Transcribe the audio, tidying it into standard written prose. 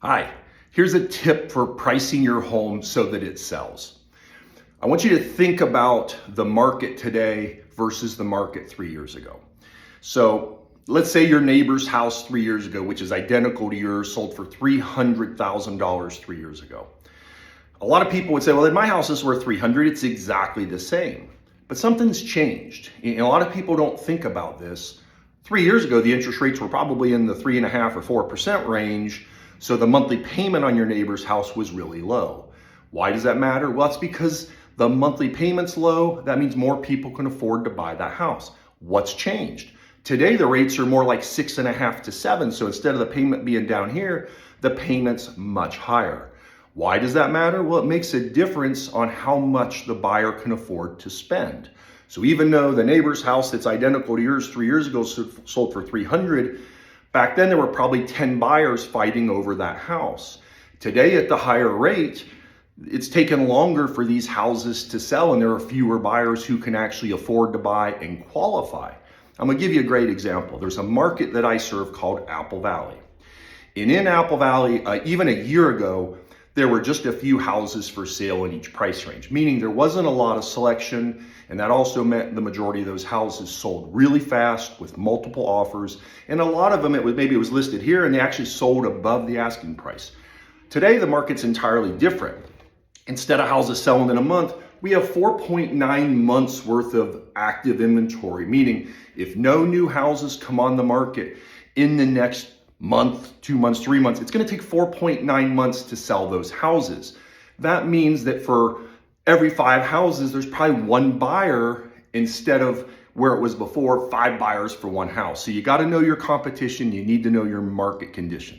Hi, here's a tip for pricing your home so that it sells. I want you to think about the market today versus the market 3 years ago. So let's say your neighbor's house 3 years ago, which is identical to yours, sold for $300,000 3 years ago. A lot of people would say, well, my house is worth 300, it's exactly the same. But something's changed. And a lot of people don't think about this. 3 years ago, the interest rates were probably in the 3.5% or 4% range. So the monthly payment on your neighbor's house was really low. Why does that matter? Well, it's because the monthly payment's low. That means more people can afford to buy that house. What's changed? Today, the rates are more like 6.5 to 7. So instead of the payment being down here, the payment's much higher. Why does that matter? Well, it makes a difference on how much the buyer can afford to spend. So even though the neighbor's house that's identical to yours 3 years ago sold for 300, back then there were probably 10 buyers fighting over that house. Today at the higher rate, it's taken longer for these houses to sell and there are fewer buyers who can actually afford to buy and qualify. I'm gonna give you a great example. There's a market that I serve called Apple Valley. And in Apple Valley, even a year ago, there were just a few houses for sale in each price range, meaning there wasn't a lot of selection, and that also meant the majority of those houses sold really fast with multiple offers, and a lot of them, maybe it was listed here, and they actually sold above the asking price. Today, the market's entirely different. Instead of houses selling in a month, we have 4.9 months worth of active inventory, meaning if no new houses come on the market in the next month, 2 months, 3 months, it's going to take 4.9 months to sell those houses. That means that for every 5 houses, there's probably 1 buyer instead of where it was before, 5 buyers for 1 house. So you got to know your competition. You need to know your market conditions.